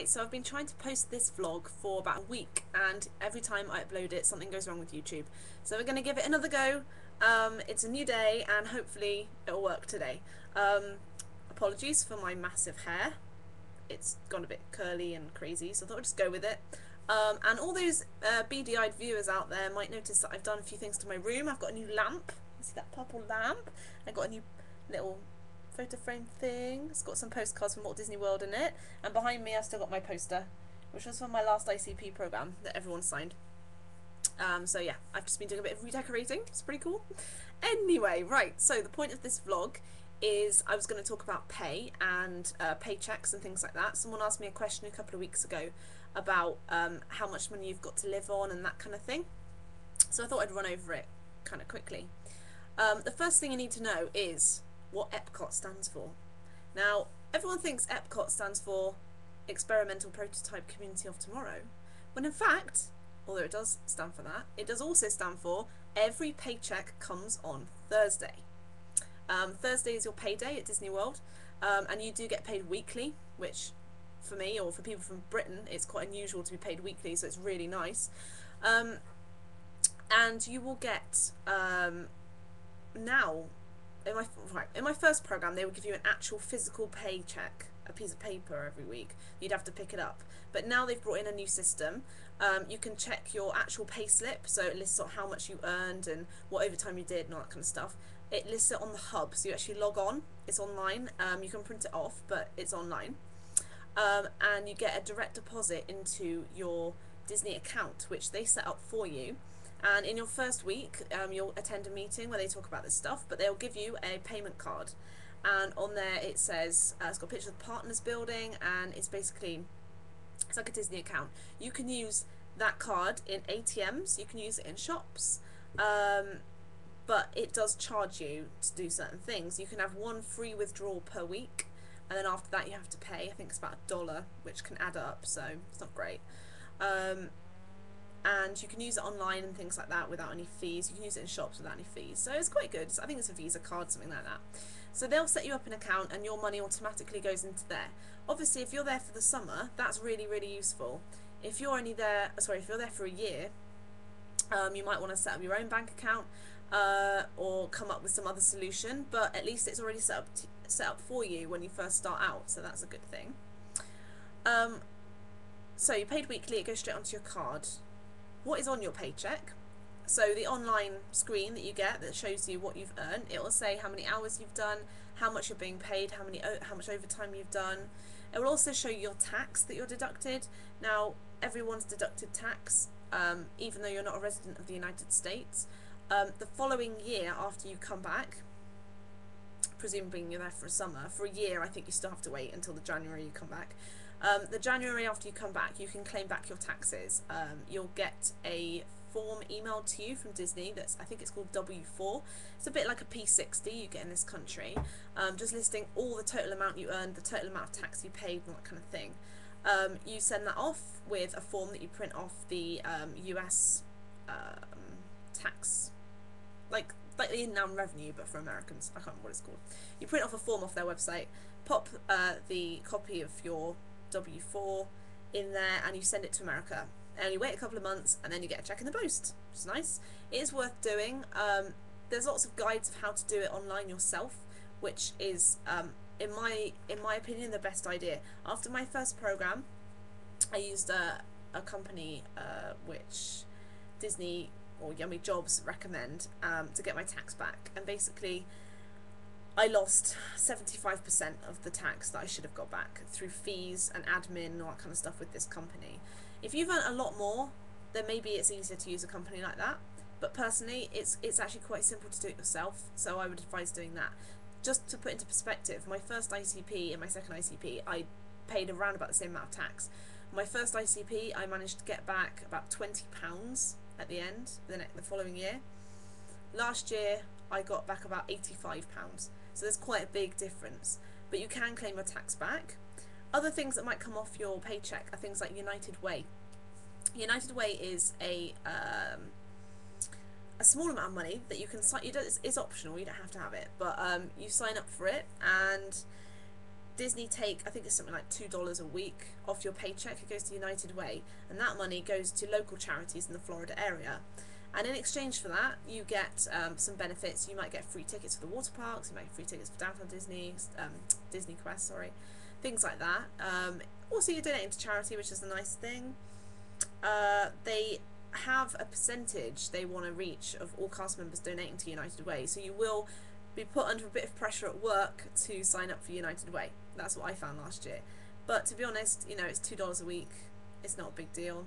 Right, so I've been trying to post this vlog for about a week, and every time I upload it, something goes wrong with YouTube. So we're going to give it another go. It's a new day, and hopefully it'll work today. Apologies for my massive hair. It's gone a bit curly and crazy, so I thought I'd just go with it. And all those beady-eyed viewers out there might notice that I've done a few things to my room. I've got a new lamp. You see that purple lamp? I've got a new little photo frame thing. It's got some postcards from Walt Disney World in it, and behind me I've still got my poster, which was from my last ICP program that everyone signed. So yeah, I've just been doing a bit of redecorating. It's pretty cool. Anyway, right, so the point of this vlog is I was going to talk about pay and paychecks and things like that. Someone asked me a question a couple of weeks ago about how much money you've got to live on and that kind of thing, so I thought I'd run over it kind of quickly. The first thing you need to know is what EPCOT stands for. Now, everyone thinks EPCOT stands for Experimental Prototype Community of Tomorrow, when in fact, although it does stand for that, it does also stand for every paycheck comes on Thursday. Thursday is your payday at Disney World, and you do get paid weekly, which for me, or for people from Britain, it's quite unusual to be paid weekly, so it's really nice. And you will get now, in my first program, they would give you an actual physical paycheck, a piece of paper every week. You'd have to pick it up. But now they've brought in a new system. You can check your actual pay slip, so it lists out how much you earned and what overtime you did and all that kind of stuff. It lists it on the hub, so you actually log on. It's online. You can print it off, but it's online. And you get a direct deposit into your Disney account, which they set up for you. And in your first week, you'll attend a meeting where they talk about this stuff, but they'll give you a payment card. And on there it says, it's got a picture of the partners building, and it's like a Disney account. You can use that card in ATMs, you can use it in shops, but it does charge you to do certain things. You can have one free withdrawal per week, and then after that you have to pay, I think it's about $1, which can add up, so it's not great. And you can use it online and things like that without any fees. You can use it in shops without any fees, so it's quite good. I think it's a Visa card, something like that. So they'll set you up an account and your money automatically goes into there. Obviously, if you're there for the summer, that's really, really useful. If you're there for a year, you might want to set up your own bank account or come up with some other solution, but at least it's already set up for you when you first start out, so that's a good thing. So you're paid weekly, it goes straight onto your card. What is on your paycheck? So the online screen that you get that shows you what you've earned, it will say how many hours you've done, how much you're being paid, how much overtime you've done. It will also show you your tax that you're deducted. Now, everyone's deducted tax, even though you're not a resident of the United States. The following year after you come back, presumably you're there for a summer, for a year I think you still have to wait until the January you come back. The January after you come back, you can claim back your taxes. You'll get a form emailed to you from Disney I think it's called W4. It's a bit like a P60 you get in this country, just listing all the total amount you earned, the total amount of tax you paid, and that kind of thing. You send that off with a form that you print off the US tax, like the in-now revenue, but for Americans. I can't remember what it's called. You print off a form off their website, pop the copy of your W4 in there, and you send it to America. And you wait a couple of months, and then you get a check in the post, which is nice. It is worth doing. There's lots of guides of how to do it online yourself, which is, in my opinion, the best idea. After my first program, I used a company which Disney or Yummy Jobs recommend to get my tax back, and basically I lost 75% of the tax that I should have got back through fees and admin and all that kind of stuff with this company. If you've earned a lot more, then maybe it's easier to use a company like that. But personally, it's actually quite simple to do it yourself, so I would advise doing that. Just to put into perspective, my first ICP and my second ICP, I paid around about the same amount of tax. My first ICP, I managed to get back about £20 at the end, the following year. Last year, I got back about £85. So there's quite a big difference, but you can claim your tax back. Other things that might come off your paycheck are things like United Way. United Way is a small amount of money that you can sign. It's optional, you don't have to have it, but you sign up for it, and Disney take, I think it's something like $2 a week off your paycheck. It goes to United Way, and that money goes to local charities in the Florida area. And in exchange for that, you get some benefits. You might get free tickets for the water parks, you might get free tickets for Downtown Disney, Disney Quest, sorry, things like that. Also, you're donating to charity, which is a nice thing. They have a percentage they want to reach of all cast members donating to United Way, so you will be put under a bit of pressure at work to sign up for United Way. That's what I found last year. But to be honest, you know, it's $2 a week. It's not a big deal.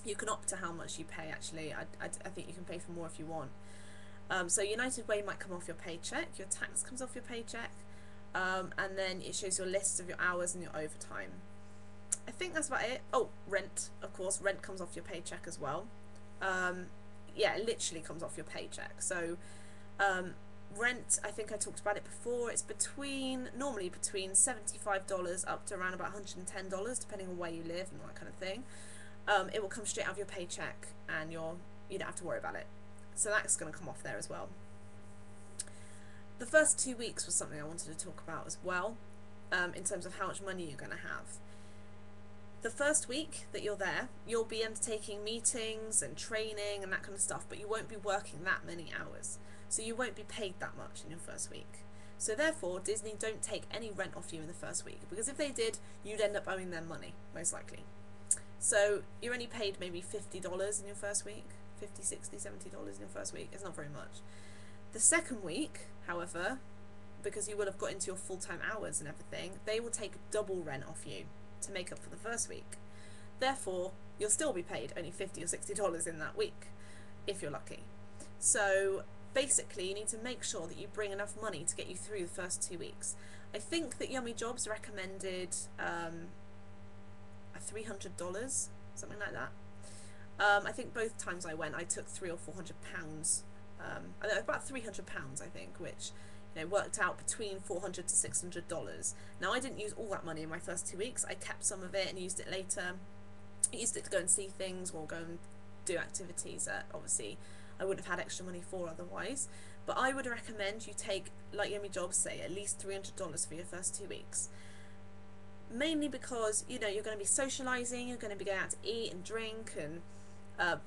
You can opt to how much you pay, actually. I think you can pay for more if you want. So United Way might come off your paycheck. Your tax comes off your paycheck. And then it shows your list of your hours and your overtime. I think that's about it. Oh, rent, of course. Rent comes off your paycheck as well. Yeah, it literally comes off your paycheck. So rent, I think I talked about it before, it's normally between $75 up to around about $110, depending on where you live and all that kind of thing. It will come straight out of your paycheck, and you don't have to worry about it. So that's going to come off there as well. The first 2 weeks was something I wanted to talk about as well, in terms of how much money you're going to have. The first week that you're there, you'll be undertaking meetings and training and that kind of stuff, but you won't be working that many hours. So you won't be paid that much in your first week. So therefore, Disney don't take any rent off you in the first week, because if they did, you'd end up owing them money, most likely. So you're only paid maybe $50 in your first week, $50, $60, $70 in your first week. It's not very much. The second week, however, because you will have got into your full-time hours and everything, they will take double rent off you to make up for the first week. Therefore, you'll still be paid only $50 or $60 in that week, if you're lucky. So basically, you need to make sure that you bring enough money to get you through the first 2 weeks. I think that Yummy Jobs recommended $300, something like that. I think both times I went, I took £300 or £400. About £300, I think, which worked out between $400 to $600. Now, I didn't use all that money in my first 2 weeks. I kept some of it and used it later. I used it to go and see things or go and do activities that obviously I wouldn't have had extra money for otherwise. But I would recommend you take, like Yummy Jobs say, at least $300 for your first 2 weeks. Mainly because, you're going to be socialising, you're going to be going out to eat and drink and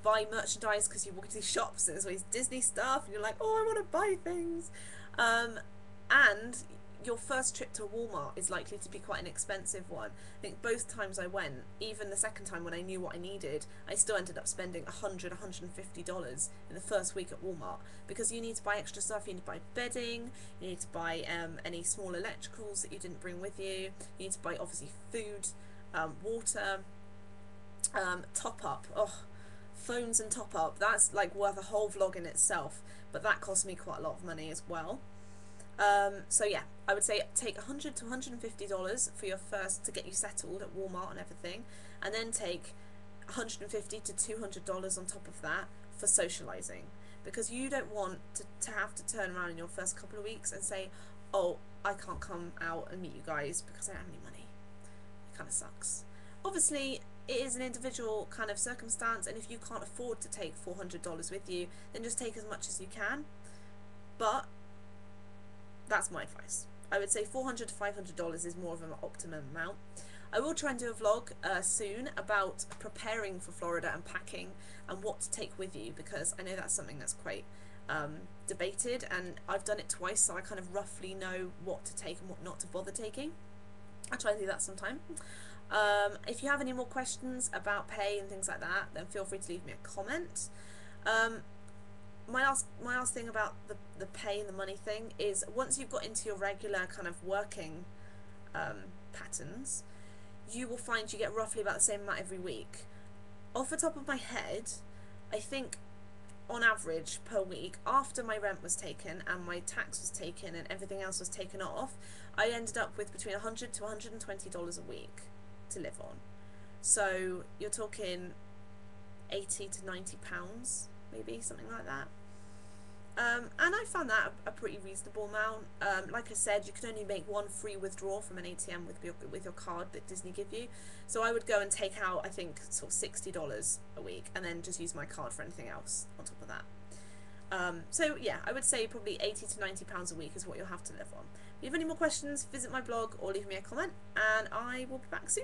buy merchandise, because you walk into these shops and there's always Disney stuff and you're like, oh, I want to buy things. And your first trip to Walmart is likely to be quite an expensive one. I think both times I went, even the second time when I knew what I needed, I still ended up spending $100, $150 in the first week at Walmart, because you need to buy extra stuff. You need to buy bedding, you need to buy any small electricals that you didn't bring with you, you need to buy obviously food, water, top up. Phones and top up, that's like worth a whole vlog in itself, but that cost me quite a lot of money as well. So yeah, I would say take $100 to $150 for your first, to get you settled at Walmart and everything, and then take $150 to $200 on top of that for socialising, because you don't want to have to turn around in your first couple of weeks and say, oh, I can't come out and meet you guys because I don't have any money. It kind of sucks. Obviously, it is an individual kind of circumstance, and if you can't afford to take $400 with you, then just take as much as you can. But that's my advice. I would say $400 to $500 is more of an optimum amount. I will try and do a vlog soon about preparing for Florida and packing and what to take with you, because I know that's something that's quite debated, and I've done it twice, so I kind of roughly know what to take and what not to bother taking. I'll try and do that sometime. If you have any more questions about pay and things like that, then feel free to leave me a comment. My last thing about the pay and the money thing is, once you've got into your regular kind of working patterns, you will find you get roughly about the same amount every week. Off the top of my head, I think on average per week, after my rent was taken and my tax was taken and everything else was taken off, I ended up with between $100 to $120 a week to live on. So you're talking £80 to £90, maybe, something like that. And I found that a pretty reasonable amount. Like I said, you can only make one free withdrawal from an ATM with your card that Disney give you. So I would go and take out, I think, sort of $60 a week, and then just use my card for anything else on top of that. So yeah, I would say probably £80 to £90 a week is what you'll have to live on. If you have any more questions, visit my blog or leave me a comment, and I will be back soon.